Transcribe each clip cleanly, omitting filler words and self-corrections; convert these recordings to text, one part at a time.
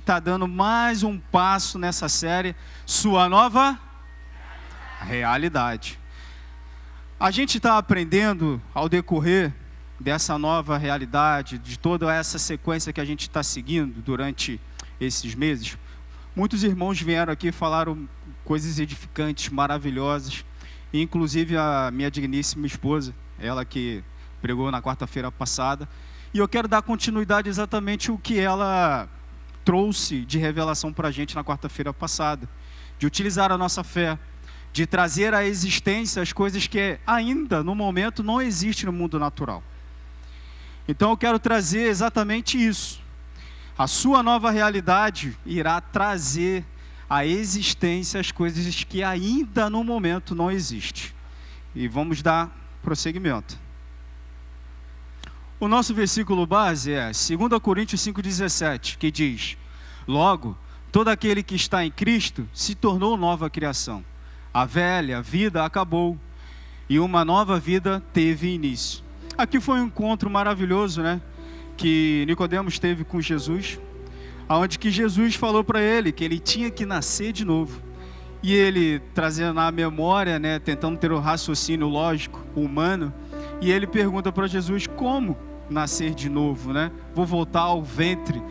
está dando mais um passo nessa série, Sua Nova Realidade. A gente está aprendendo ao decorrer dessa nova realidade, de toda essa sequência que a gente está seguindo durante esses meses. Muitos irmãos vieram aqui e falaram coisas edificantes, maravilhosas, inclusive a minha digníssima esposa, ela que pregou na quarta-feira passada, e eu quero dar continuidade exatamente o que ela trouxe de revelação para a gente na quarta-feira passada, de utilizar a nossa fé, de trazer à existência as coisas que ainda, no momento, não existem no mundo natural. Então eu quero trazer exatamente isso. A sua nova realidade irá trazer à existência as coisas que ainda no momento não existem. E vamos dar prosseguimento. O nosso versículo base é 2 Coríntios 5,17, que diz: logo, todo aquele que está em Cristo se tornou nova criação. A velha vida acabou e uma nova vida teve início. Aqui foi um encontro maravilhoso, né? Que Nicodemos teve com Jesus, onde que Jesus falou para ele que ele tinha que nascer de novo. E ele, trazendo na memória, né, tentando ter o raciocínio lógico, humano, e ele pergunta para Jesus: como nascer de novo, né? Vou voltar ao ventre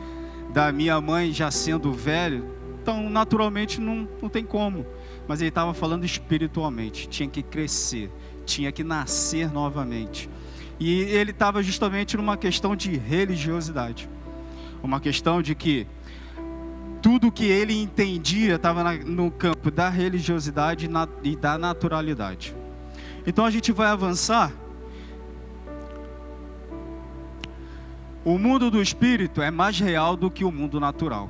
da minha mãe já sendo velho? Então, naturalmente, não tem como. Mas ele estava falando espiritualmente, tinha que crescer, tinha que nascer novamente. E ele estava justamente numa questão de religiosidade, uma questão de que tudo que ele entendia estava no campo da religiosidade e da naturalidade. Então a gente vai avançar. O mundo do espírito é mais real do que o mundo natural.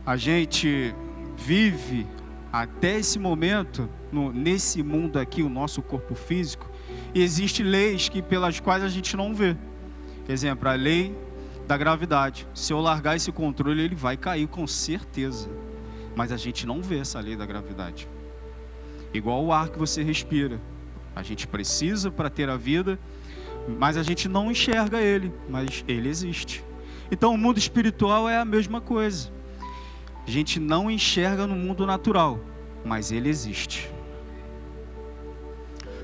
A gente vive até esse momento, nesse mundo aqui, o nosso corpo físico, existem leis pelas quais a gente não vê. Exemplo, a lei da gravidade. Se eu largar esse controle, ele vai cair com certeza. Mas a gente não vê essa lei da gravidade. Igual o ar que você respira. A gente precisa para ter a vida, mas a gente não enxerga ele, mas ele existe. Então o mundo espiritual é a mesma coisa. A gente não enxerga no mundo natural, mas ele existe.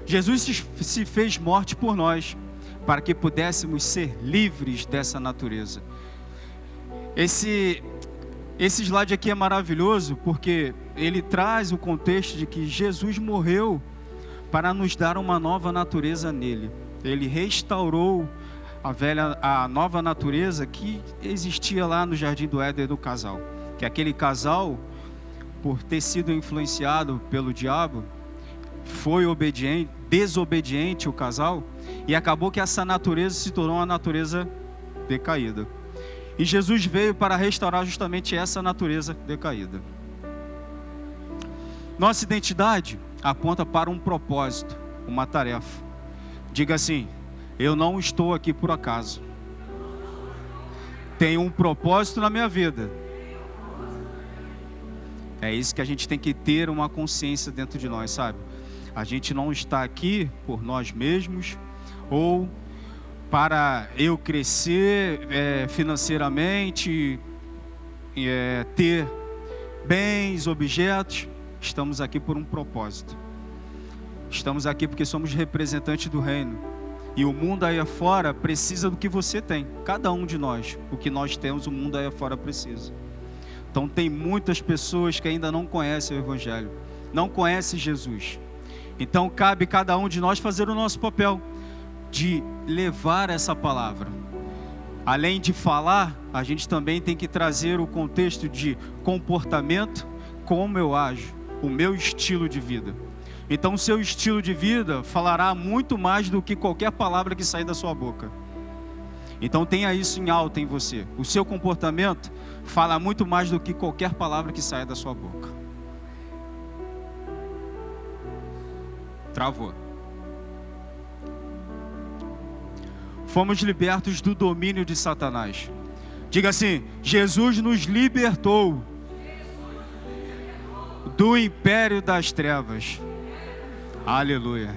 Jesus se fez morte por nós, para que pudéssemos ser livres dessa natureza. Esse slide aqui é maravilhoso, porque ele traz o contexto de que Jesus morreu para nos dar uma nova natureza nele. Ele restaurou a nova natureza que existia lá no Jardim do Éden do casal. Que aquele casal, por ter sido influenciado pelo diabo, foi desobediente o casal, e acabou que essa natureza se tornou uma natureza decaída. E Jesus veio para restaurar justamente essa natureza decaída. Nossa identidade aponta para um propósito, uma tarefa. Diga assim: eu não estou aqui por acaso. Tem um propósito na minha vida. É isso que a gente tem que ter uma consciência dentro de nós, sabe? A gente não está aqui por nós mesmos, ou para eu crescer financeiramente, ter bens, objetos. Estamos aqui por um propósito. Estamos aqui porque somos representantes do reino. E o mundo aí afora precisa do que você tem. Cada um de nós, o que nós temos, o mundo aí afora precisa. Então tem muitas pessoas que ainda não conhecem o Evangelho, não conhecem Jesus. Então cabe cada um de nós fazer o nosso papel de levar essa palavra. Além de falar, a gente também tem que trazer o contexto de comportamento, como eu ajo, o meu estilo de vida. Então o seu estilo de vida falará muito mais do que qualquer palavra que sair da sua boca. Então tenha isso em alta em você. O seu comportamento fala muito mais do que qualquer palavra que saia da sua boca. Travou. Fomos libertos do domínio de Satanás. Diga assim: Jesus nos libertou do império das trevas. Aleluia.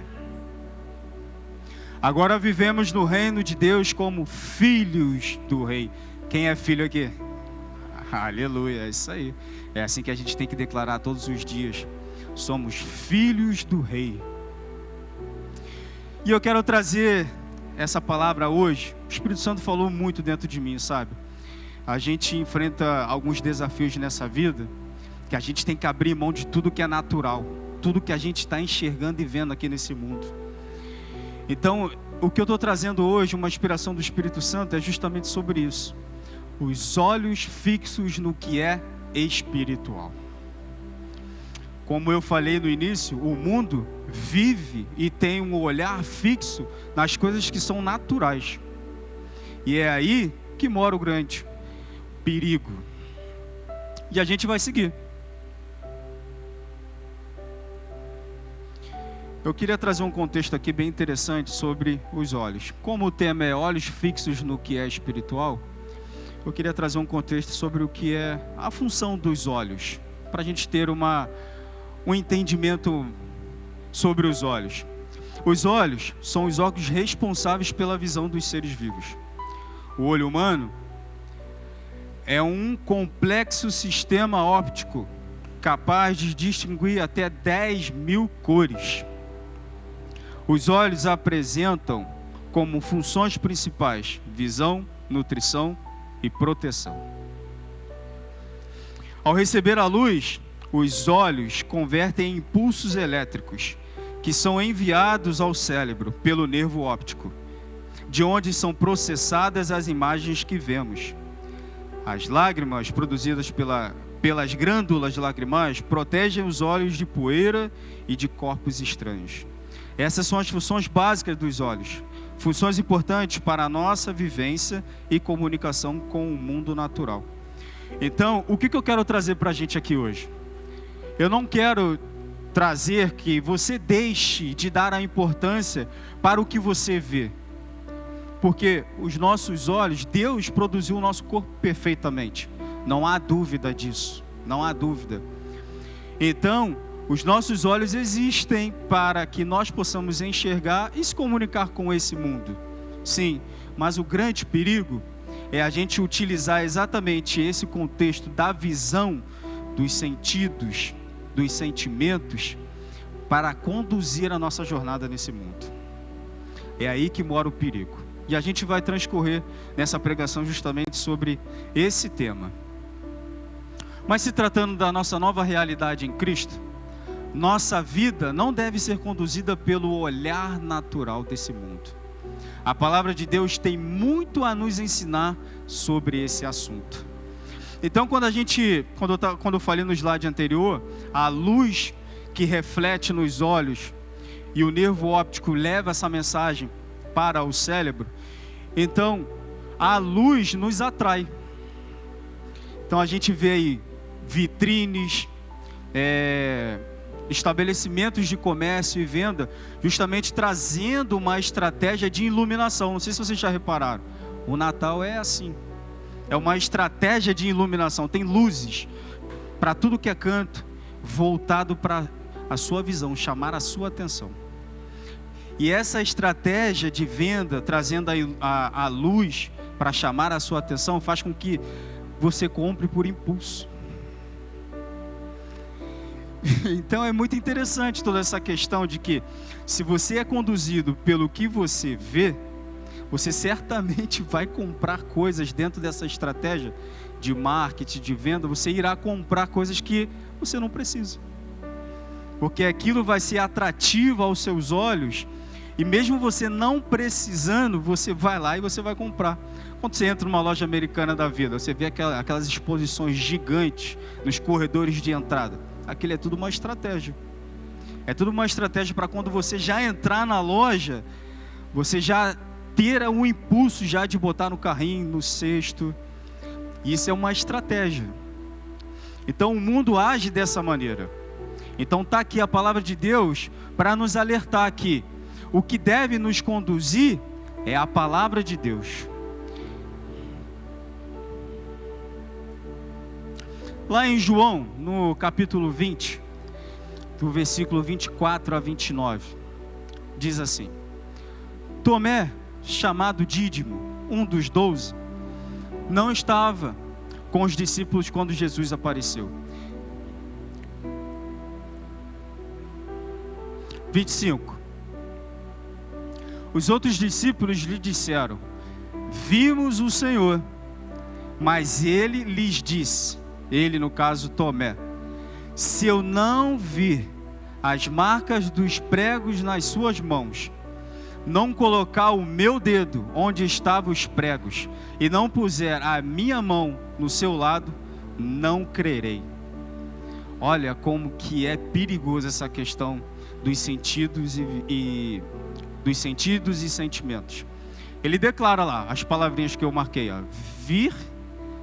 Agora vivemos no reino de Deus como filhos do rei. Quem é filho aqui? Aleluia, é isso aí. É assim que a gente tem que declarar todos os dias. Somos filhos do Rei. E eu quero trazer essa palavra hoje. O Espírito Santo falou muito dentro de mim, sabe? A gente enfrenta alguns desafios nessa vida, que a gente tem que abrir mão de tudo que é natural, tudo que a gente está enxergando e vendo aqui nesse mundo. Então, o que eu estou trazendo hoje, uma inspiração do Espírito Santo, é justamente sobre isso. Os olhos fixos no que é espiritual. Como eu falei no início, o mundo vive e tem um olhar fixo nas coisas que são naturais. E é aí que mora o grande perigo. E a gente vai seguir. Eu queria trazer um contexto aqui bem interessante sobre os olhos. Como o tema é olhos fixos no que é espiritual, eu queria trazer um contexto sobre o que é a função dos olhos, para a gente ter um entendimento sobre os olhos. Os olhos são os órgãos responsáveis pela visão dos seres vivos. O olho humano é um complexo sistema óptico capaz de distinguir até 10.000 cores. Os olhos apresentam como funções principais visão, nutrição e proteção. Ao receber a luz, os olhos convertem em impulsos elétricos que são enviados ao cérebro pelo nervo óptico, de onde são processadas as imagens que vemos. As lágrimas produzidas pelas glândulas lacrimais protegem os olhos de poeira e de corpos estranhos. Essas são as funções básicas dos olhos, funções importantes para a nossa vivência e comunicação com o mundo natural. Então, o que eu quero trazer para a gente aqui hoje? Eu não quero trazer que você deixe de dar a importância para o que você vê. Porque os nossos olhos, Deus produziu o nosso corpo perfeitamente. Não há dúvida disso, não há dúvida. Então, os nossos olhos existem para que nós possamos enxergar e se comunicar com esse mundo. Sim, mas o grande perigo é a gente utilizar exatamente esse contexto da visão, dos sentidos, dos sentimentos, para conduzir a nossa jornada nesse mundo. É aí que mora o perigo. E a gente vai transcorrer nessa pregação justamente sobre esse tema. Mas se tratando da nossa nova realidade em Cristo, nossa vida não deve ser conduzida pelo olhar natural desse mundo. A palavra de Deus tem muito a nos ensinar sobre esse assunto. Então, quando eu falei no slide anterior, a luz que reflete nos olhos e o nervo óptico leva essa mensagem para o cérebro, então a luz nos atrai. Então a gente vê aí vitrines, estabelecimentos de comércio e venda, justamente trazendo uma estratégia de iluminação. Não sei se vocês já repararam, o Natal é assim, é uma estratégia de iluminação, tem luzes para tudo que é canto, voltado para a sua visão, chamar a sua atenção. E essa estratégia de venda, trazendo a luz para chamar a sua atenção, faz com que você compre por impulso. Então é muito interessante toda essa questão de que, se você é conduzido pelo que você vê, você certamente vai comprar coisas dentro dessa estratégia de marketing, de venda. Você irá comprar coisas que você não precisa, porque aquilo vai ser atrativo aos seus olhos, e mesmo você não precisando, você vai lá e você vai comprar. Quando você entra numa loja americana da vida, você vê aquelas exposições gigantes nos corredores de entrada. Aquilo é tudo uma estratégia. É tudo uma estratégia para quando você já entrar na loja, você já ter um impulso já de botar no carrinho, no cesto. Isso é uma estratégia. Então o mundo age dessa maneira. Então está aqui a palavra de Deus para nos alertar que o que deve nos conduzir é a palavra de Deus. Lá em João, no capítulo 20, do versículo 24 a 29, diz assim: Tomé, chamado Dídimo, um dos 12, não estava com os discípulos quando Jesus apareceu. 25. Os outros discípulos lhe disseram: vimos o Senhor. Mas ele lhes disse, ele no caso Tomé: se eu não vir as marcas dos pregos nas suas mãos, não colocar o meu dedo onde estavam os pregos, e não puser a minha mão no seu lado, não crerei. Olha como que é perigoso essa questão dos sentidos dos sentidos e sentimentos. Ele declara lá as palavrinhas que eu marquei, ó: vir,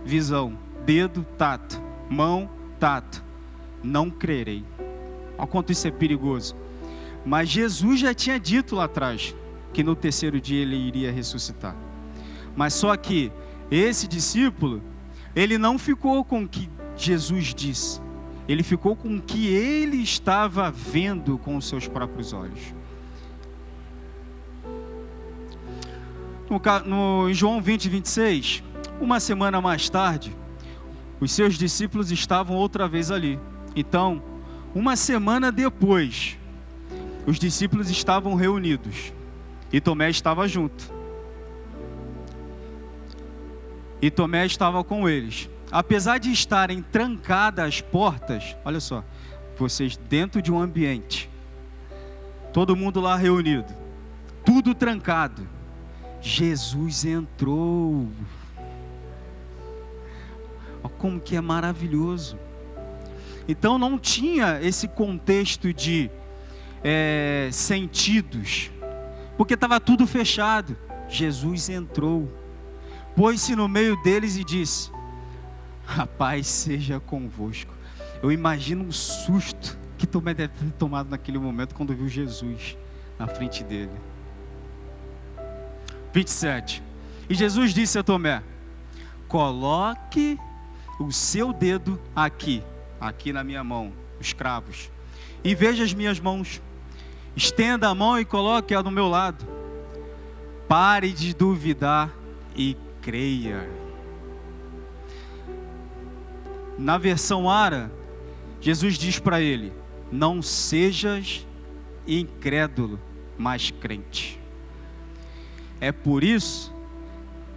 visão, dedo, tato, mão, tato, não crerei. Olha quanto isso é perigoso. Mas Jesus já tinha dito lá atrás que no terceiro dia ele iria ressuscitar. Mas só que esse discípulo, ele não ficou com o que Jesus disse, ele ficou com o que ele estava vendo com os seus próprios olhos. Em João 20, 26, uma semana mais tarde, os seus discípulos estavam outra vez ali. Então, uma semana depois, os discípulos estavam reunidos e Tomé estava junto. E Tomé estava com eles. Apesar de estarem trancadas as portas, olha só, vocês dentro de um ambiente, todo mundo lá reunido, tudo trancado, Jesus entrou. Olha como que é maravilhoso. Então não tinha esse contexto de sentidos, porque estava tudo fechado. Jesus entrou, pôs-se no meio deles e disse: a paz seja convosco. Eu imagino um susto que Tomé deve ter tomado naquele momento quando viu Jesus na frente dele. 27. E Jesus disse a Tomé: coloque o seu dedo aqui na minha mão, os cravos, e veja as minhas mãos. Estenda a mão e coloque-a do meu lado. Pare de duvidar e creia. Na versão Ara, Jesus diz para ele: não sejas incrédulo, mas crente. É por isso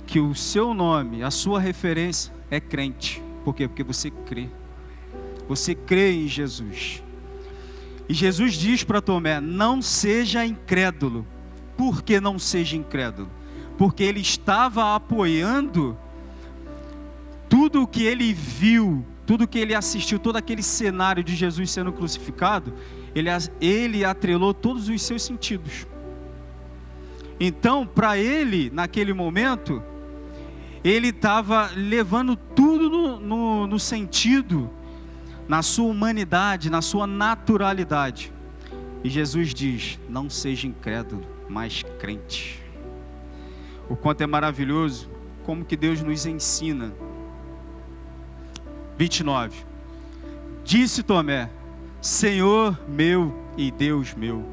que o seu nome, a sua referência é crente. Por quê? Porque você crê. Você crê em Jesus. E Jesus diz para Tomé: não seja incrédulo. Por que não seja incrédulo? Porque ele estava apoiando tudo o que ele viu, tudo o que ele assistiu, todo aquele cenário de Jesus sendo crucificado, ele atrelou todos os seus sentidos. Então, para ele, naquele momento, ele estava levando tudo no sentido, na sua humanidade, na sua naturalidade. E Jesus diz: não seja incrédulo, mas crente. O quanto é maravilhoso, como que Deus nos ensina. 29. Disse Tomé: Senhor meu e Deus meu.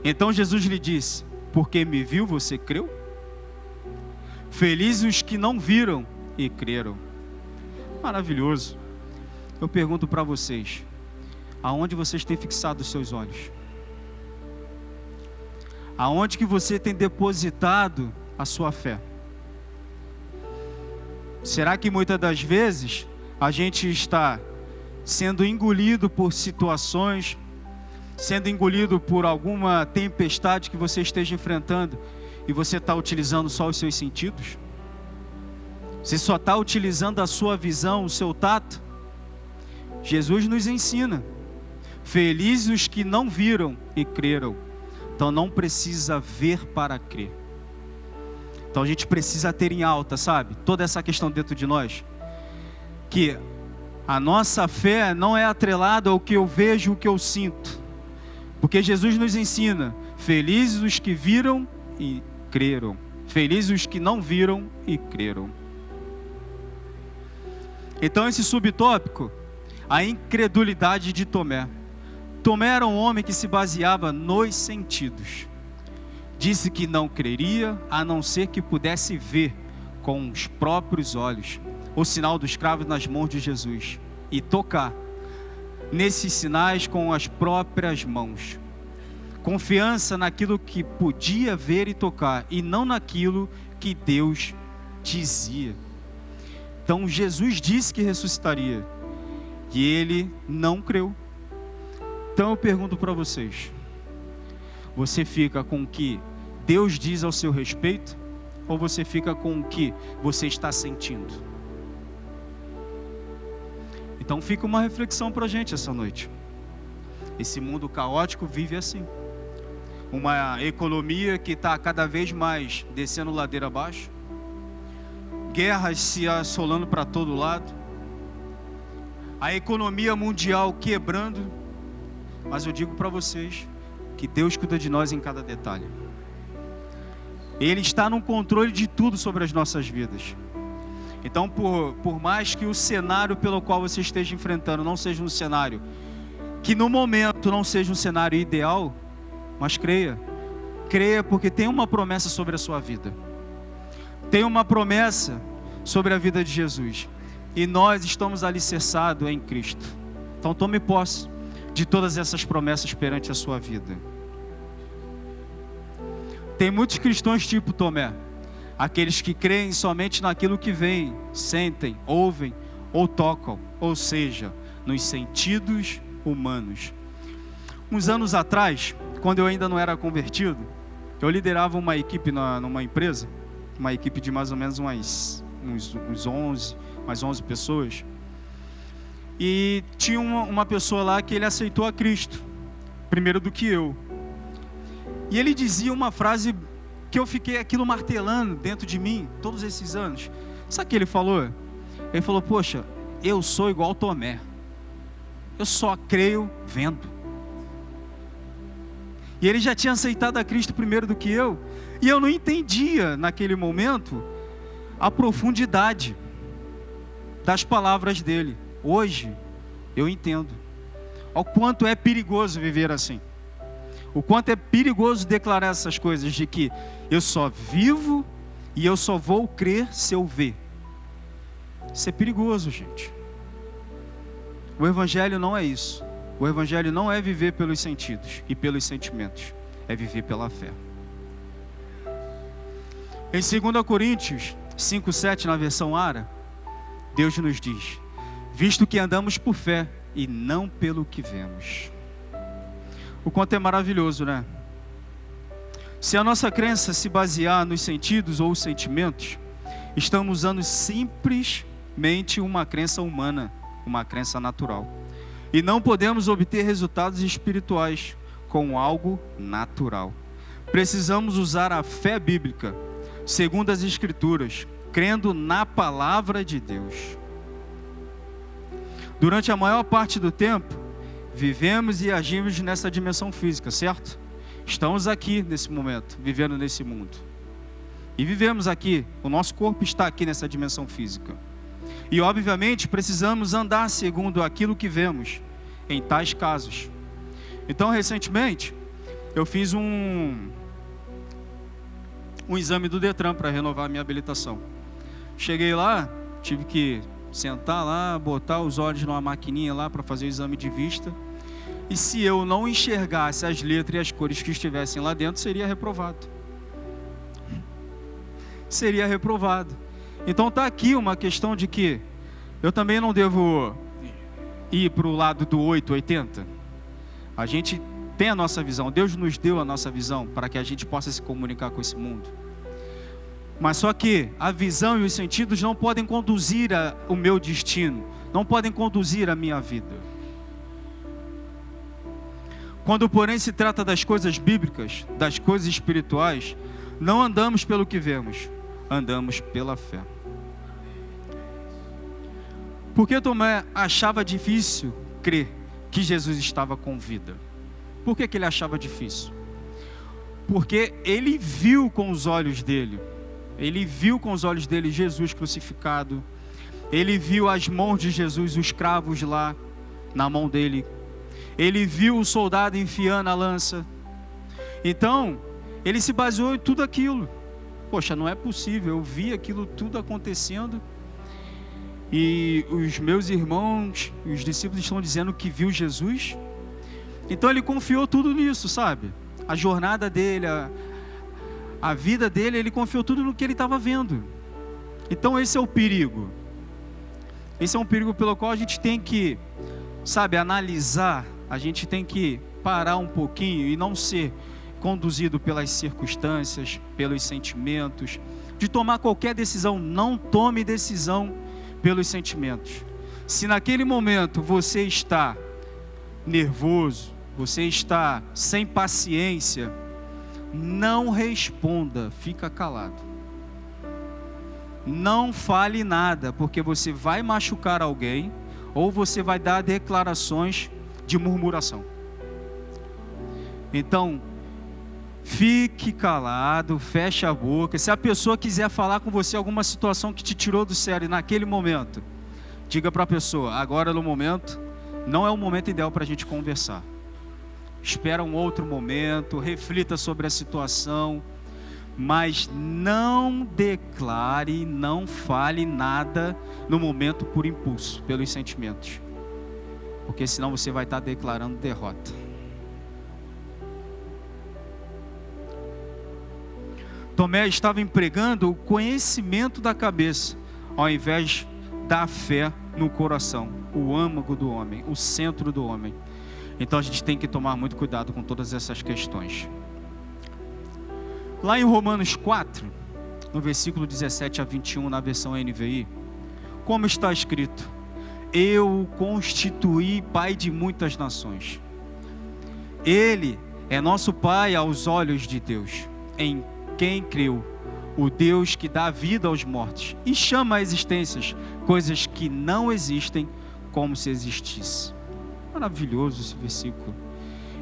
Então Jesus lhe disse: porque me viu, você creu? Felizes os que não viram e creram. Maravilhoso. Eu pergunto para vocês: aonde vocês têm fixado os seus olhos? Aonde que você tem depositado a sua fé? Será que muitas das vezes a gente está sendo engolido por situações, sendo engolido por alguma tempestade que você esteja enfrentando, e você está utilizando só os seus sentidos? Você só está utilizando a sua visão, o seu tato? Jesus nos ensina: felizes os que não viram e creram. Então não precisa ver para crer. Então a gente precisa ter em alta, sabe, toda essa questão dentro de nós, que a nossa fé não é atrelada ao que eu vejo, o que eu sinto. Porque Jesus nos ensina: felizes os que viram e creram. Felizes os que não viram e creram. Então esse subtópico, a incredulidade de Tomé. Tomé era um homem que se baseava nos sentidos. Disse que não creria, a não ser que pudesse ver com os próprios olhos. o sinal dos cravos nas mãos de Jesus e tocar nesses sinais com as próprias mãos. Confiança naquilo que podia ver e tocar e não naquilo que Deus dizia. Então Jesus disse que ressuscitaria e ele não creu. Então eu pergunto para vocês: você fica com o que Deus diz ao seu respeito ou você fica com o que você está sentindo? Então fica uma reflexão para a gente essa noite. Esse mundo caótico vive assim. Uma economia que está cada vez mais descendo ladeira abaixo. Guerras se assolando para todo lado. A economia mundial quebrando. Mas eu digo para vocês que Deus cuida de nós em cada detalhe. Ele está no controle de tudo sobre as nossas vidas. Então, por mais que o cenário pelo qual você esteja enfrentando não seja um cenário que no momento não seja um cenário ideal, mas creia porque tem uma promessa sobre a sua vida. Tem uma promessa sobre a vida de Jesus. E nós estamos alicerçados em Cristo. Então tome posse de todas essas promessas perante a sua vida. Tem muitos cristãos tipo Tomé. Aqueles que creem somente naquilo que veem, sentem, ouvem ou tocam, ou seja, nos sentidos humanos. Uns anos atrás, quando eu ainda não era convertido, eu liderava uma equipe numa empresa, uma equipe de mais ou menos umas 11 pessoas. E tinha uma pessoa lá que ele aceitou a Cristo, primeiro do que eu. E ele dizia uma frase que eu fiquei aquilo martelando dentro de mim todos esses anos. Sabe o que ele falou? Ele falou: poxa, eu sou igual Tomé. Eu só creio vendo. E ele já tinha aceitado a Cristo primeiro do que eu. E eu não entendia naquele momento a profundidade das palavras dele. Hoje eu entendo o quanto é perigoso viver assim. O quanto é perigoso declarar essas coisas de que eu só vivo e eu só vou crer se eu ver. Isso é perigoso, gente. O Evangelho não é isso. O Evangelho não é viver pelos sentidos e pelos sentimentos. É viver pela fé. Em 2 Coríntios 5:7, na versão ARA, Deus nos diz: visto que andamos por fé e não pelo que vemos. O quanto é maravilhoso, né? Se a nossa crença se basear nos sentidos ou os sentimentos, estamos usando simplesmente uma crença humana, uma crença natural. E não podemos obter resultados espirituais com algo natural. Precisamos usar a fé bíblica, segundo as Escrituras, crendo na palavra de Deus. Durante a maior parte do tempo, vivemos e agimos nessa dimensão física, certo? Estamos aqui nesse momento, vivendo nesse mundo. E vivemos aqui, o nosso corpo está aqui nessa dimensão física. E obviamente precisamos andar segundo aquilo que vemos em tais casos. Então recentemente, eu fiz um exame do Detran para renovar a minha habilitação. Cheguei lá, tive que sentar lá, botar os olhos numa maquininha lá para fazer o exame de vista. E se eu não enxergasse as letras e as cores que estivessem lá dentro, seria reprovado. Seria reprovado. Então está aqui uma questão de que eu também não devo ir para o lado do 880. A gente tem a nossa visão, Deus nos deu a nossa visão para que a gente possa se comunicar com esse mundo. Mas só que a visão e os sentidos não podem conduzir o meu destino, não podem conduzir a minha vida. Quando, porém, se trata das coisas bíblicas, das coisas espirituais, não andamos pelo que vemos, andamos pela fé. Por que Tomé achava difícil crer que Jesus estava com vida? Por que ele achava difícil? Porque ele viu com os olhos dele. Ele viu com os olhos dele Jesus crucificado. Ele viu as mãos de Jesus, os cravos lá na mão dele. Ele viu o soldado enfiando a lança. Então, ele se baseou em tudo aquilo. Poxa, não é possível, eu vi aquilo tudo acontecendo e os meus irmãos, os discípulos estão dizendo que viu Jesus. Então ele confiou tudo nisso, sabe? A jornada dele, a vida dele, ele confiou tudo no que ele estava vendo. Então esse é o perigo. Esse é um perigo pelo qual a gente tem que, sabe, analisar. A gente tem que parar um pouquinho e não ser conduzido pelas circunstâncias, pelos sentimentos. De tomar qualquer decisão, não tome decisão pelos sentimentos. Se naquele momento você está nervoso, você está sem paciência, não responda, fica calado. Não fale nada, porque você vai machucar alguém ou você vai dar declarações de murmuração. Então, fique calado, feche a boca. Se a pessoa quiser falar com você alguma situação que te tirou do sério naquele momento, diga para a pessoa: agora no momento, não é o momento ideal para a gente conversar. Espera um outro momento, reflita sobre a situação, mas não declare, não fale nada no momento por impulso, pelos sentimentos, porque senão você vai estar declarando derrota. Tomé estava empregando o conhecimento da cabeça, ao invés da fé no coração, o âmago do homem, o centro do homem. Então a gente tem que tomar muito cuidado com todas essas questões. Lá em Romanos 4, no versículo 17 a 21, na versão NVI, como está escrito: eu o constituí pai de muitas nações. Ele é nosso pai aos olhos de Deus, em quem creu, o Deus que dá vida aos mortos e chama à existência coisas que não existem como se existisse. Maravilhoso esse versículo.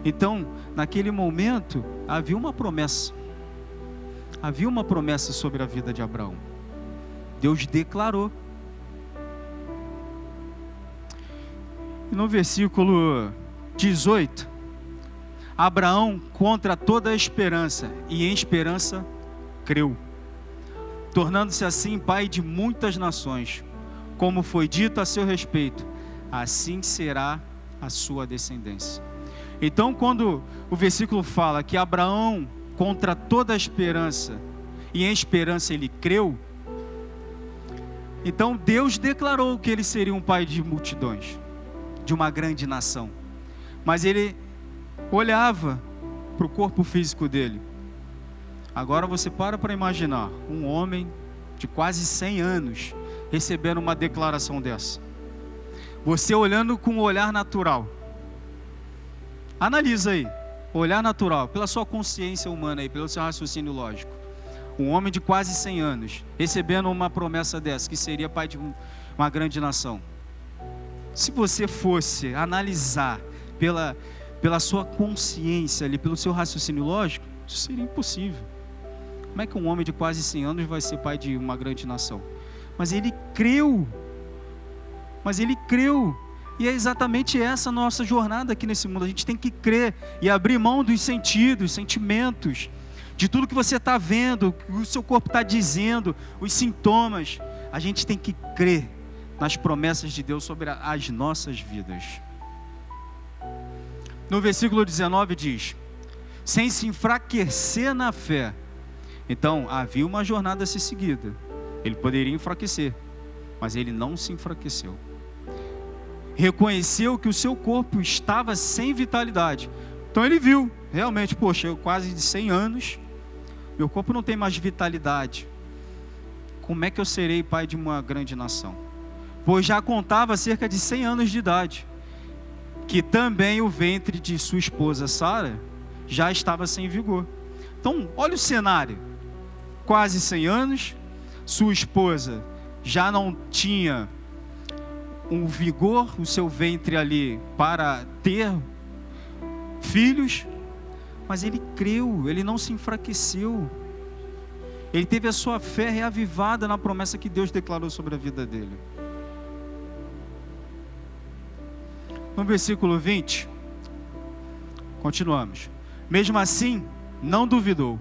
Então, naquele momento, havia uma promessa. Havia uma promessa sobre a vida de Abraão. Deus declarou. E no versículo 18, Abraão, contra toda a esperança, e em esperança creu, tornando-se assim pai de muitas nações, como foi dito a seu respeito, assim será a sua descendência. Então, quando o versículo fala que Abraão, contra toda a esperança, e em esperança ele creu, então Deus declarou que ele seria um pai de multidões, de uma grande nação. Mas ele olhava para o corpo físico dele. Agora você para imaginar um homem de quase 100 anos recebendo uma declaração dessa. Você olhando com o olhar natural. Analisa aí, olhar natural, pela sua consciência humana aí, pelo seu raciocínio lógico. Um homem de quase 100 anos recebendo uma promessa dessa, que seria pai de uma grande nação. Se você fosse analisar pela sua consciência ali, pelo seu raciocínio lógico, isso seria impossível. Como é que um homem de quase 100 anos vai ser pai de uma grande nação? Mas ele creu. E é exatamente essa nossa jornada aqui nesse mundo. A gente tem que crer e abrir mão dos sentidos, sentimentos, de tudo que você está vendo, o que o seu corpo está dizendo, os sintomas. A gente tem que crer nas promessas de Deus sobre as nossas vidas. No versículo 19 diz: sem se enfraquecer na fé. Então havia uma jornada a ser seguida. Ele poderia enfraquecer, mas ele não se enfraqueceu. Reconheceu que o seu corpo estava sem vitalidade. Então ele viu, realmente, poxa, eu quase de 100 anos, meu corpo não tem mais vitalidade. Como é que eu serei pai de uma grande nação? Pois já contava cerca de 100 anos de idade, que também o ventre de sua esposa Sara já estava sem vigor. Então, olha o cenário. Quase 100 anos, sua esposa já não tinha um vigor, o seu ventre ali para ter filhos, mas ele creu, ele não se enfraqueceu. Ele teve a sua fé reavivada na promessa que Deus declarou sobre a vida dele. No versículo 20, continuamos. Mesmo assim, não duvidou,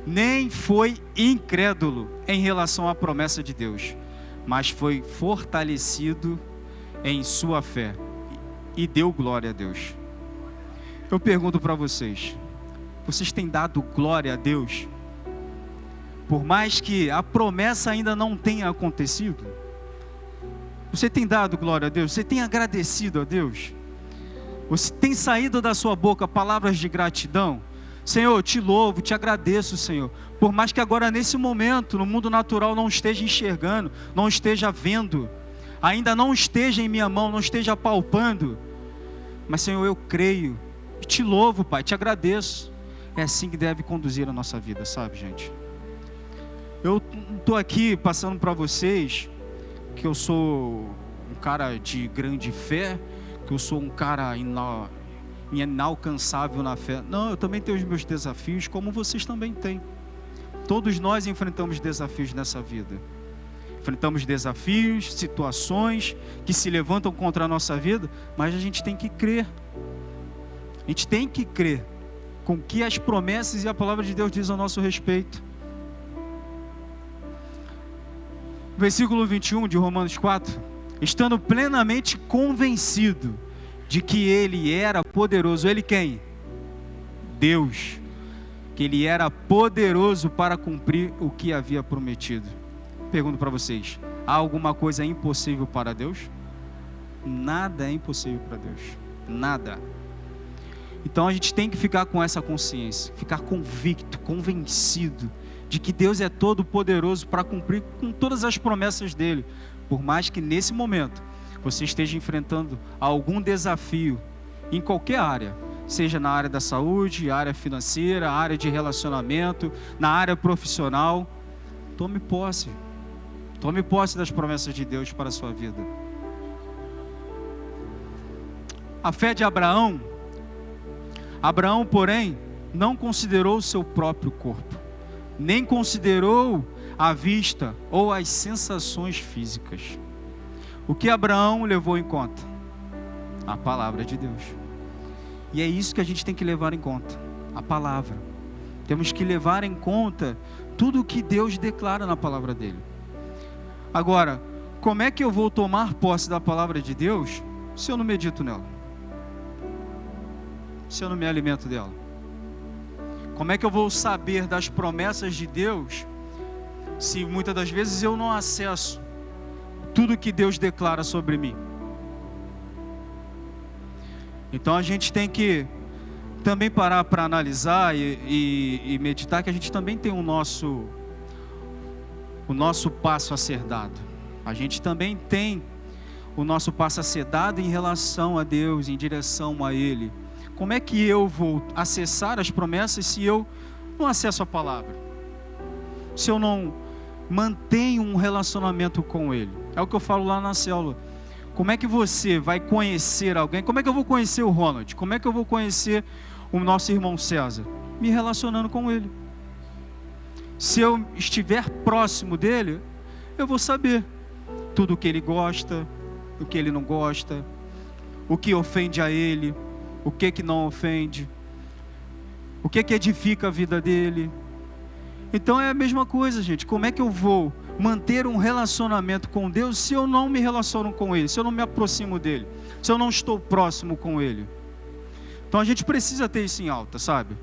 nem foi incrédulo em relação à promessa de Deus, mas foi fortalecido em sua fé e deu glória a Deus. Eu pergunto para vocês têm dado glória a Deus? Por mais que a promessa ainda não tenha acontecido, você tem dado glória a Deus? Você tem agradecido a Deus? Você tem saído da sua boca palavras de gratidão? Senhor, eu te louvo, te agradeço, Senhor. Por mais que agora nesse momento, no mundo natural, não esteja enxergando, não esteja vendo, ainda não esteja em minha mão, não esteja palpando, mas Senhor, eu creio, te louvo, Pai, te agradeço. É assim que deve conduzir a nossa vida, sabe, gente? Eu estou aqui passando para vocês que eu sou um cara de grande fé, que eu sou um cara inalcançável na fé. Não, eu também tenho os meus desafios, como vocês também têm. Todos nós enfrentamos desafios nessa vida. Enfrentamos desafios, situações que se levantam contra a nossa vida, mas a gente tem que crer. A gente tem que crer com que as promessas e a palavra de Deus diz ao nosso respeito. Versículo 21 de Romanos 4. Estando plenamente convencido de que Ele era poderoso. Ele quem? Deus. Que Ele era poderoso para cumprir o que havia prometido. Pergunto para vocês, há alguma coisa impossível para Deus? Nada é impossível para Deus. Nada. Então a gente tem que ficar com essa consciência, ficar convicto, convencido de que Deus é todo poderoso para cumprir com todas as promessas dele. Por mais que nesse momento você esteja enfrentando algum desafio em qualquer área, seja na área da saúde, área financeira, área de relacionamento, na área profissional, tome posse das promessas de Deus para a sua vida. A fé de Abraão, porém, não considerou o seu próprio corpo, nem considerou a vista ou as sensações físicas. O que Abraão levou em conta? A palavra de Deus. E é isso que a gente tem que levar em conta, a palavra. Temos que levar em conta tudo o que Deus declara na palavra dele. Agora, como é que eu vou tomar posse da palavra de Deus se eu não medito nela? Se eu não me alimento dela? Como é que eu vou saber das promessas de Deus se muitas das vezes eu não acesso tudo que Deus declara sobre mim? Então a gente tem que também parar para analisar e meditar que a gente também tem o nosso passo a ser dado. A gente também tem o nosso passo a ser dado em relação a Deus, em direção a Ele. Como é que eu vou acessar as promessas se eu não acesso a palavra? Se eu não mantenho um relacionamento com Ele? É o que eu falo lá na célula. Como é que você vai conhecer alguém? Como é que eu vou conhecer o Ronald? Como é que eu vou conhecer o nosso irmão César? Me relacionando com ele. Se eu estiver próximo dele, eu vou saber tudo o que ele gosta, o que ele não gosta, o que ofende a ele, o que não ofende, o que edifica a vida dele. Então é a mesma coisa, gente. Como é que eu vou manter um relacionamento com Deus se eu não me relaciono com Ele, se eu não me aproximo dEle, se eu não estou próximo com Ele? Então a gente precisa ter isso em alta, sabe?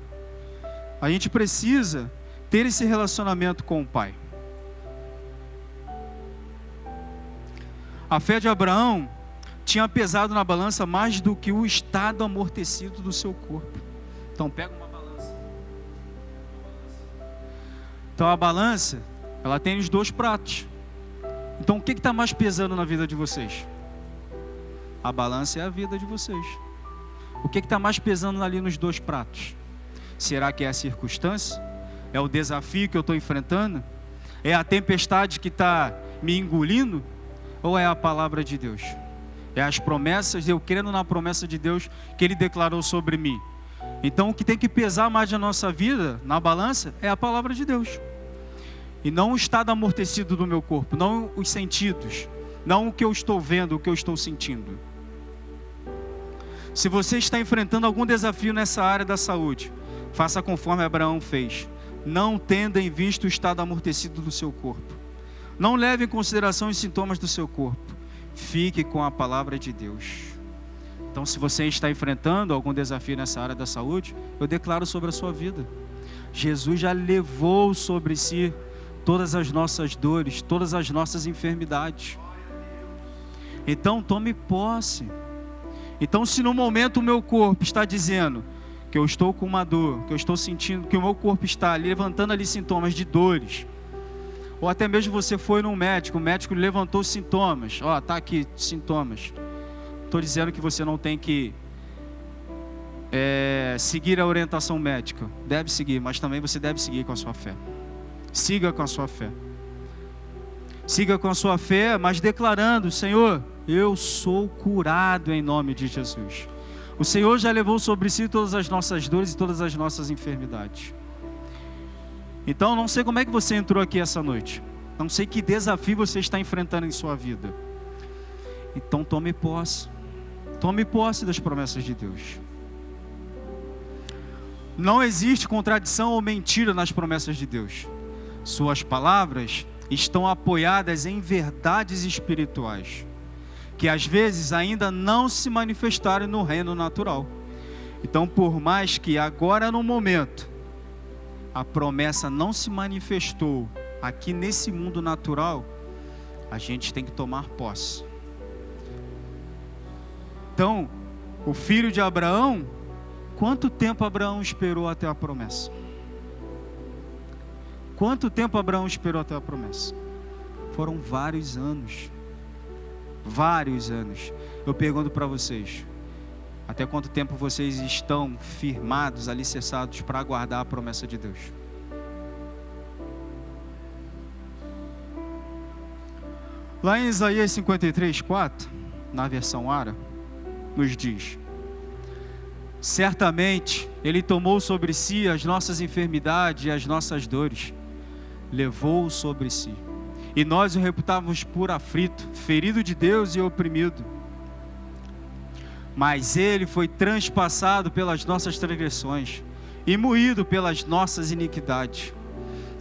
A gente precisa ter esse relacionamento com o Pai. A fé de Abraão tinha pesado na balança mais do que o estado amortecido do seu corpo. Então pega uma balança. Então a balança, ela tem os dois pratos. Então o que está mais pesando na vida de vocês? A balança é a vida de vocês. O que está mais pesando ali nos dois pratos? Será que é a circunstância? É o desafio que eu estou enfrentando? É a tempestade que está me engolindo? Ou é a palavra de Deus? É as promessas, eu crendo na promessa de Deus que Ele declarou sobre mim. Então o que tem que pesar mais na nossa vida, na balança, é a palavra de Deus. E não o estado amortecido do meu corpo, não os sentidos, não o que eu estou vendo, o que eu estou sentindo. Se você está enfrentando algum desafio nessa área da saúde, faça conforme Abraão fez, não tendo em vista o estado amortecido do seu corpo. Não leve em consideração os sintomas do seu corpo. Fique com a palavra de Deus. Então, se você está enfrentando algum desafio nessa área da saúde, eu declaro sobre a sua vida. Jesus já levou sobre si todas as nossas dores, todas as nossas enfermidades. Então, tome posse. Então, se no momento o meu corpo está dizendo que eu estou com uma dor, que eu estou sentindo, que o meu corpo está ali, levantando ali sintomas de dores, ou até mesmo você foi num médico, o médico levantou sintomas, está aqui sintomas. Estou dizendo que você não tem que seguir a orientação médica. Deve seguir, mas também você deve seguir com a sua fé. Siga com a sua fé. Siga com a sua fé, mas declarando: Senhor, eu sou curado em nome de Jesus. O Senhor já levou sobre si todas as nossas dores e todas as nossas enfermidades. Então, não sei como é que você entrou aqui essa noite. Não sei que desafio você está enfrentando em sua vida. Então, tome posse. Tome posse das promessas de Deus. Não existe contradição ou mentira nas promessas de Deus. Suas palavras estão apoiadas em verdades espirituais, que às vezes ainda não se manifestaram no reino natural. Então, por mais que agora no momento a promessa não se manifestou aqui nesse mundo natural, a gente tem que tomar posse. Então, o filho de Abraão, quanto tempo Abraão esperou até a promessa? Quanto tempo Abraão esperou até a promessa? Foram vários anos. Vários anos. Eu pergunto para vocês, até quanto tempo vocês estão firmados, alicerçados para aguardar a promessa de Deus? Lá em Isaías 53:4, na versão Ara, nos diz: certamente Ele tomou sobre si as nossas enfermidades e as nossas dores, levou sobre si, e nós o reputávamos por aflito, ferido de Deus e oprimido. Mas Ele foi transpassado pelas nossas transgressões e moído pelas nossas iniquidades.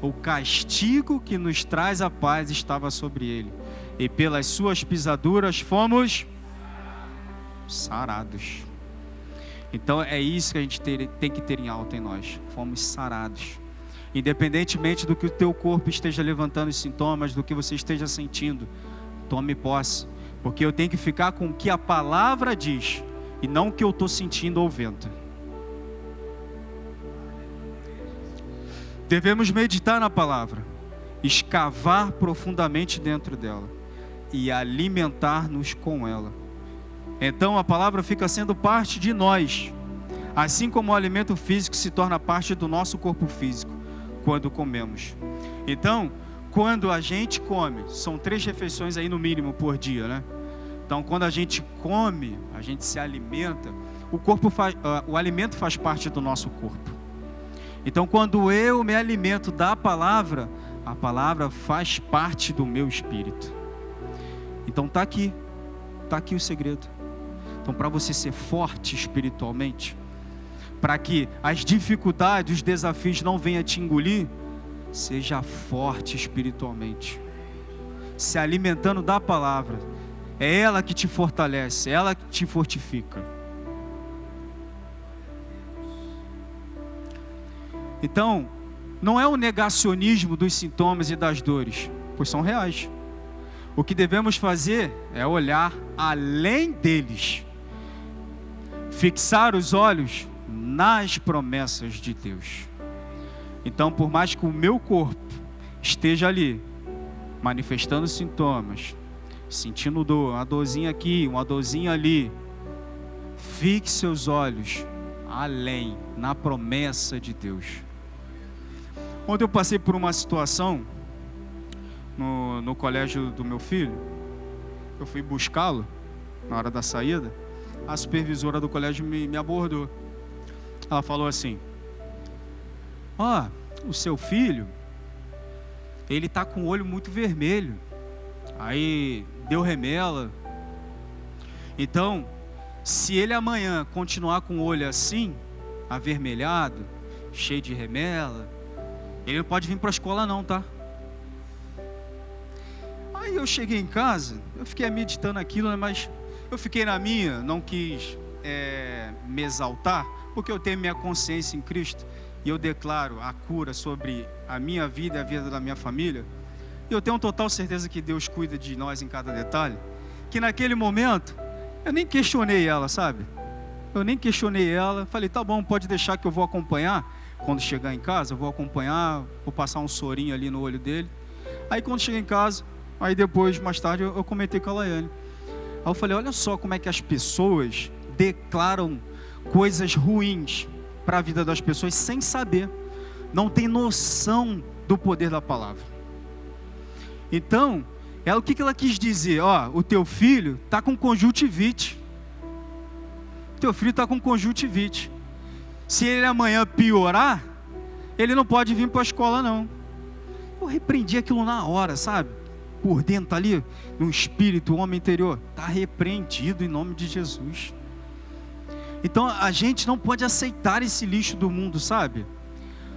O castigo que nos traz a paz estava sobre Ele, e pelas suas pisaduras fomos sarados. Então é isso que a gente tem que ter em alta em nós. Fomos sarados. Independentemente do que o teu corpo esteja levantando os sintomas, do que você esteja sentindo, tome posse. Porque eu tenho que ficar com o que a palavra diz e não o que eu estou sentindo ou vendo. Devemos meditar na palavra, escavar profundamente dentro dela e alimentar-nos com ela. Então a palavra fica sendo parte de nós, assim como o alimento físico se torna parte do nosso corpo físico quando comemos. Então, quando a gente come, são 3 refeições aí no mínimo por dia, né? Então, quando a gente come, a gente se alimenta, o alimento faz parte do nosso corpo. Então, quando eu me alimento da palavra, a palavra faz parte do meu espírito. Então, está aqui o segredo. Então, para você ser forte espiritualmente, para que as dificuldades, os desafios não venham te engolir, seja forte espiritualmente, se alimentando da palavra. É ela que te fortalece, é ela que te fortifica. Então, não é o negacionismo dos sintomas e das dores, pois são reais. O que devemos fazer é olhar além deles, fixar os olhos nas promessas de Deus. Então, por mais que o meu corpo esteja ali, manifestando sintomas, sentindo dor, uma dorzinha aqui, uma dorzinha ali, fixe seus olhos além, na promessa de Deus. Ontem eu passei por uma situação no colégio do meu filho. Eu fui buscá-lo na hora da saída. A supervisora do colégio me abordou. Ela falou assim: o seu filho, ele está com o olho muito vermelho, aí deu remela. Então, se ele amanhã continuar com o olho assim, avermelhado, cheio de remela, ele não pode vir para a escola não, tá? Aí eu cheguei em casa, eu fiquei meditando aquilo, né, mas eu fiquei na minha, não quis me exaltar, porque eu tenho minha consciência em Cristo, e eu declaro a cura sobre a minha vida e a vida da minha família, e eu tenho total certeza que Deus cuida de nós em cada detalhe, que naquele momento, eu nem questionei ela, sabe? Eu nem questionei ela, falei, tá bom, pode deixar que eu vou acompanhar, quando chegar em casa, eu vou acompanhar, vou passar um sorinho ali no olho dele. Aí quando cheguei em casa, aí depois, mais tarde, eu comentei com a Laiane. Aí eu falei, olha só como é que as pessoas declaram coisas ruins para a vida das pessoas sem saber, não tem noção do poder da palavra. Então, o que ela quis dizer? Ó, o teu filho está com conjuntivite. Teu filho está com conjuntivite. Se ele amanhã piorar, ele não pode vir para a escola não. Eu repreendi aquilo na hora, sabe? Por dentro ali, no espírito, o homem interior, está repreendido em nome de Jesus. Então a gente não pode aceitar esse lixo do mundo, sabe?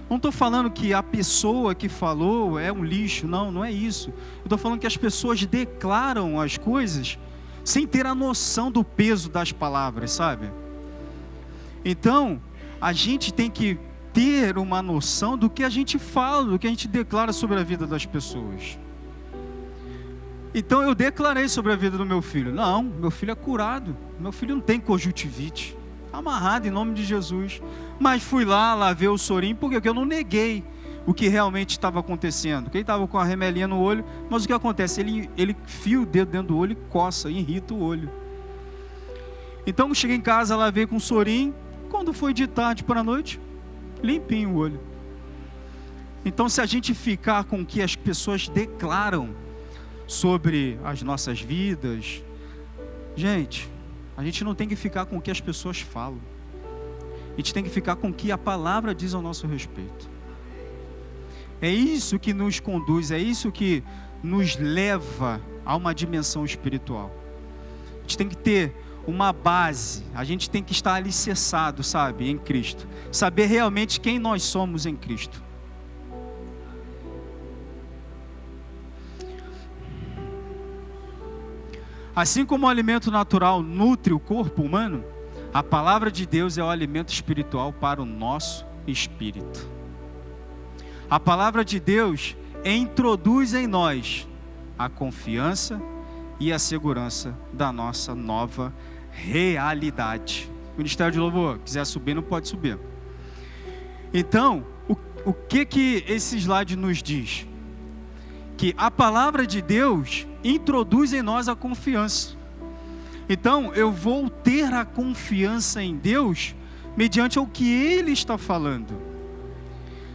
Não estou falando que a pessoa que falou é um lixo, não é isso. Eu estou falando que as pessoas declaram as coisas sem ter a noção do peso das palavras, sabe? Então, a gente tem que ter uma noção do que a gente fala, do que a gente declara sobre a vida das pessoas. Então eu declarei sobre a vida do meu filho. Não, meu filho é curado, meu filho não tem conjuntivite, amarrado em nome de Jesus. Mas fui lá, lavei o sorinho, porque eu não neguei o que realmente estava acontecendo. Quem estava com a remelinha no olho, mas o que acontece? Ele enfia o dedo dentro do olho e coça, irrita o olho. Então eu cheguei em casa, lavei com o sorinho. Quando foi de tarde para a noite, limpinho o olho. Então, se a gente ficar com o que as pessoas declaram sobre as nossas vidas, gente, a gente não tem que ficar com o que as pessoas falam. A gente tem que ficar com o que a palavra diz ao nosso respeito. É isso que nos conduz, é isso que nos leva a uma dimensão espiritual. A gente tem que ter uma base, a gente tem que estar alicerçado, sabe, em Cristo. Saber realmente quem nós somos em Cristo. Assim como o alimento natural nutre o corpo humano, a palavra de Deus é o alimento espiritual para o nosso espírito. A palavra de Deus introduz em nós a confiança e a segurança da nossa nova realidade. O Ministério de Louvor, quiser subir, não pode subir. Então, o que esse slide nos diz? Que a palavra de Deus introduz em nós a confiança. Então, eu vou ter a confiança em Deus mediante o que Ele está falando.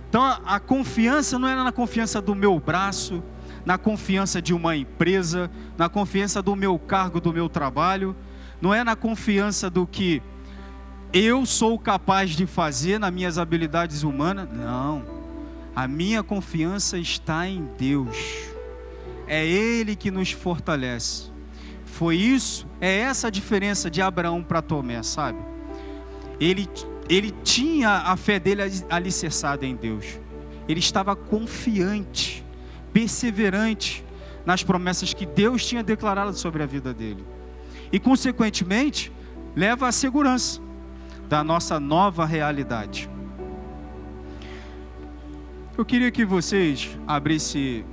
Então, a confiança não é na confiança do meu braço, na confiança de uma empresa, na confiança do meu cargo, do meu trabalho, não é na confiança do que eu sou capaz de fazer nas minhas habilidades humanas, não. A minha confiança está em Deus. É Ele que nos fortalece. Foi isso, é essa a diferença de Abraão para Tomé, sabe? Ele tinha a fé dele alicerçada em Deus. Ele estava confiante, perseverante nas promessas que Deus tinha declarado sobre a vida dele. E consequentemente, leva à segurança da nossa nova realidade. Eu queria que vocês abrissem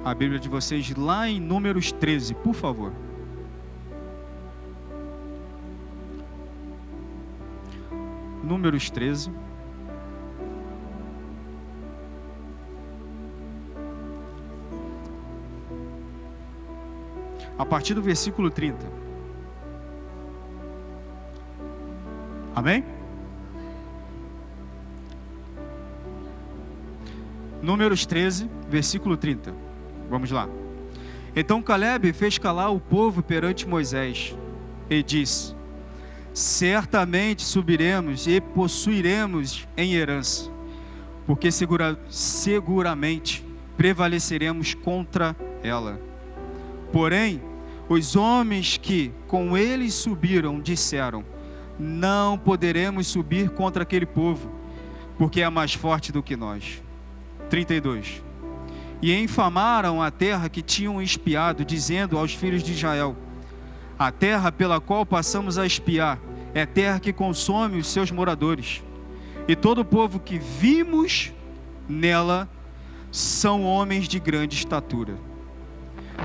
a Bíblia de vocês lá em Números 13, por favor. Números 13. A partir do versículo 30. Amém? Números 13, versículo 30. Vamos lá. Então Caleb fez calar o povo perante Moisés e disse: certamente subiremos e possuiremos em herança, porque seguramente prevaleceremos contra ela. Porém, os homens que com eles subiram disseram: não poderemos subir contra aquele povo, porque é mais forte do que nós. 32. e infamaram a terra que tinham espiado, dizendo aos filhos de Israel: a terra pela qual passamos a espiar é terra que consome os seus moradores, e todo o povo que vimos nela são homens de grande estatura.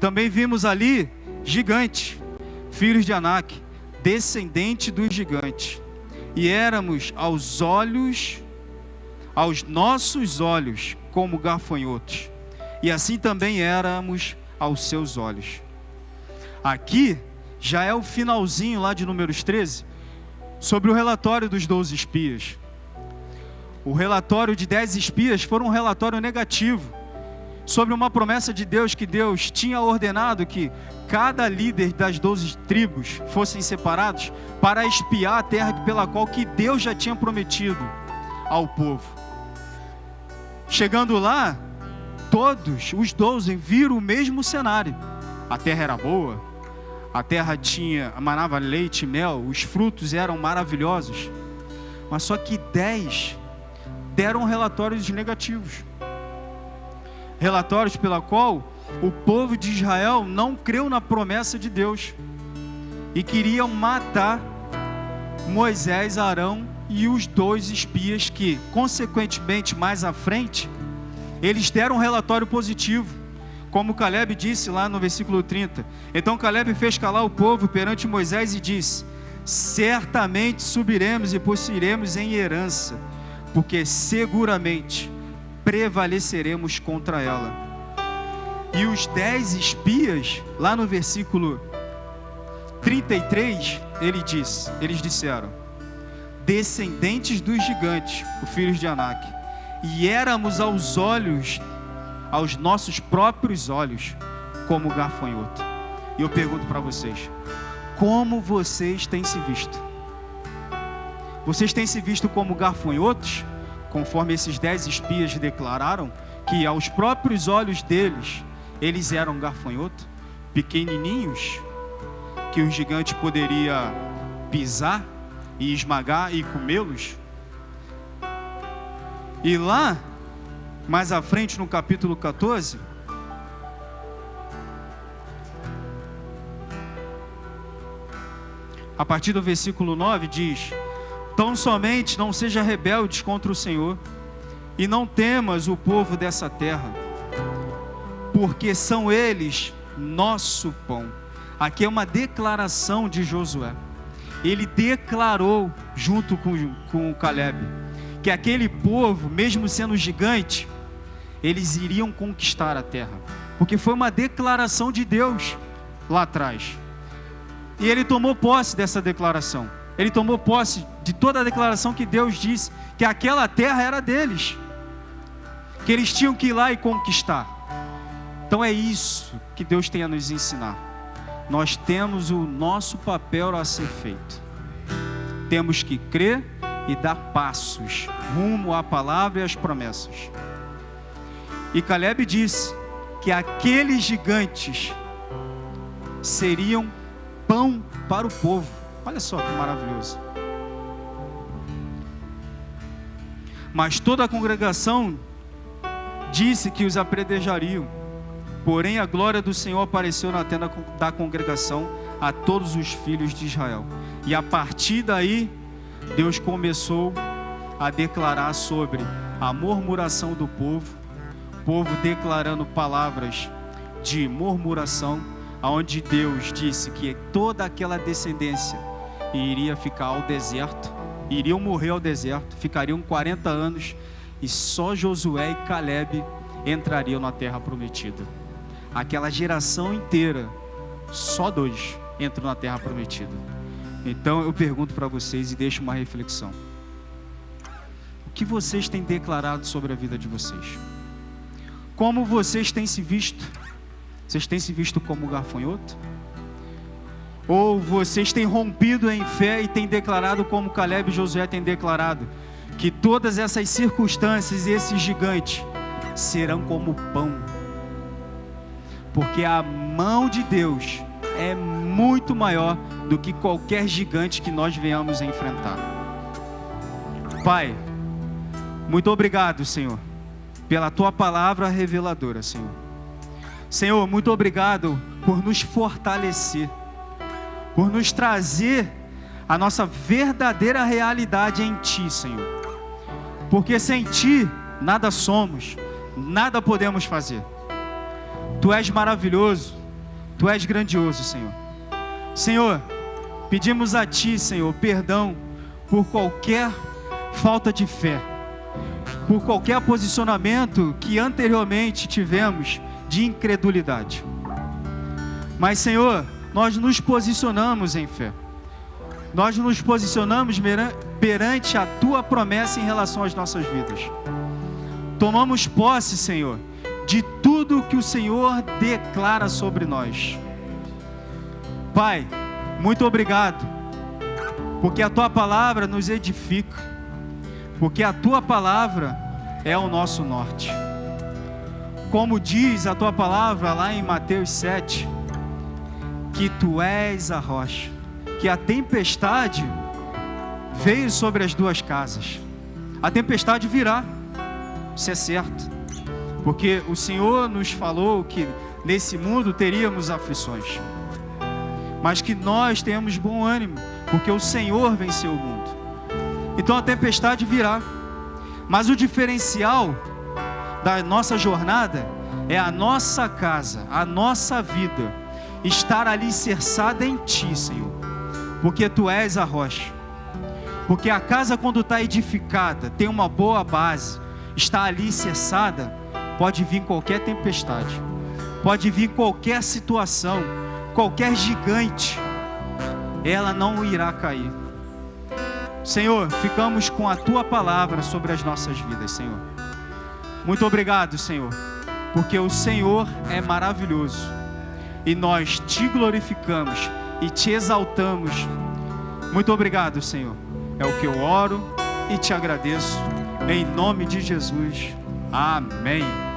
Também vimos ali gigantes, filhos de Anak, descendente dos gigantes, e éramos aos nossos olhos como gafanhotos, e assim também éramos aos seus olhos. Aqui já é o finalzinho lá de Números 13, sobre o relatório dos 12 espias. O relatório de 10 espias foi um relatório negativo, sobre uma promessa de Deus, que Deus tinha ordenado que cada líder das 12 tribos fossem separados para espiar a terra pela qual que Deus já tinha prometido ao povo. Chegando lá, todos os 12 viram o mesmo cenário. A terra era boa, a terra manava leite e mel, os frutos eram maravilhosos, mas só que 10 deram relatórios negativos. Relatórios pela qual o povo de Israel não creu na promessa de Deus e queriam matar Moisés, Arão e os 2 espias que, consequentemente, mais à frente, eles deram um relatório positivo, como Caleb disse lá no versículo 30. Então Caleb fez calar o povo perante Moisés e disse: certamente subiremos e possuiremos em herança, porque seguramente prevaleceremos contra ela. E os 10 espias, lá no versículo 33, eles disseram: descendentes dos gigantes, os filhos de Anak, e éramos aos nossos próprios olhos, como gafanhoto. E eu pergunto para vocês: como vocês têm se visto? Vocês têm se visto como gafanhotos, conforme esses 10 espias declararam, que aos próprios olhos deles, eles eram gafanhotos, pequenininhos, que o gigante poderia pisar e esmagar e comê-los? E lá, mais à frente no capítulo 14, a partir do versículo 9 diz: tão somente não seja rebeldes contra o Senhor, e não temas o povo dessa terra, porque são eles nosso pão. Aqui é uma declaração de Josué. Ele declarou junto com o Caleb que aquele povo, mesmo sendo gigante, eles iriam conquistar a terra, porque foi uma declaração de Deus lá atrás. E ele tomou posse dessa declaração. Ele tomou posse de toda a declaração que Deus disse, que aquela terra era deles, que eles tinham que ir lá e conquistar. Então é isso que Deus tem a nos ensinar. Nós temos o nosso papel a ser feito. Temos que crer e dar passos rumo à palavra e às promessas. E Caleb disse que aqueles gigantes seriam pão para o povo. Olha só que maravilhoso. Mas toda a congregação disse que os apredejariam. Porém a glória do Senhor apareceu na tenda da congregação a todos os filhos de Israel. E a partir daí, Deus começou a declarar sobre a murmuração do povo declarando palavras de murmuração, aonde Deus disse que toda aquela descendência iria ficar ao deserto, iriam morrer ao deserto, ficariam 40 anos, e só Josué e Caleb entrariam na terra prometida. Aquela geração inteira, só 2 entram na terra prometida. Então eu pergunto para vocês e deixo uma reflexão: o que vocês têm declarado sobre a vida de vocês? Como vocês têm se visto? Vocês têm se visto como gafanhoto? Ou vocês têm rompido em fé e têm declarado como Caleb e Josué têm declarado, que todas essas circunstâncias e esses gigantes serão como pão? Porque a mão de Deus é muito maior do que qualquer gigante que nós venhamos a enfrentar. Pai, muito obrigado, Senhor, pela Tua palavra reveladora, Senhor. Senhor, muito obrigado por nos fortalecer, por nos trazer a nossa verdadeira realidade em Ti, Senhor. Porque sem Ti, nada somos, nada podemos fazer. Tu és maravilhoso, Tu és grandioso, Senhor. Senhor, pedimos a Ti, Senhor, perdão por qualquer falta de fé, por qualquer posicionamento que anteriormente tivemos de incredulidade. Mas, Senhor, nós nos posicionamos em fé. Nós nos posicionamos perante a Tua promessa em relação às nossas vidas. Tomamos posse, Senhor, de tudo que o Senhor declara sobre nós. Pai, muito obrigado, porque a Tua palavra nos edifica, porque a Tua palavra é o nosso norte. Como diz a Tua palavra lá em Mateus 7, que Tu és a rocha, que a tempestade veio sobre as duas casas. A tempestade virá, isso é certo, porque o Senhor nos falou que nesse mundo teríamos aflições, mas que nós tenhamos bom ânimo, porque o Senhor venceu o mundo. Então a tempestade virá, mas o diferencial da nossa jornada é a nossa casa, a nossa vida estar alicerçada em Ti, Senhor, porque Tu és a rocha. Porque a casa, quando está edificada, tem uma boa base, está alicerçada, pode vir qualquer tempestade, pode vir qualquer situação, qualquer gigante, ela não irá cair. Senhor, ficamos com a Tua palavra sobre as nossas vidas, Senhor. Muito obrigado, Senhor, porque o Senhor é maravilhoso e nós Te glorificamos e Te exaltamos. Muito obrigado, Senhor. É o que eu oro e Te agradeço, em nome de Jesus. Amém.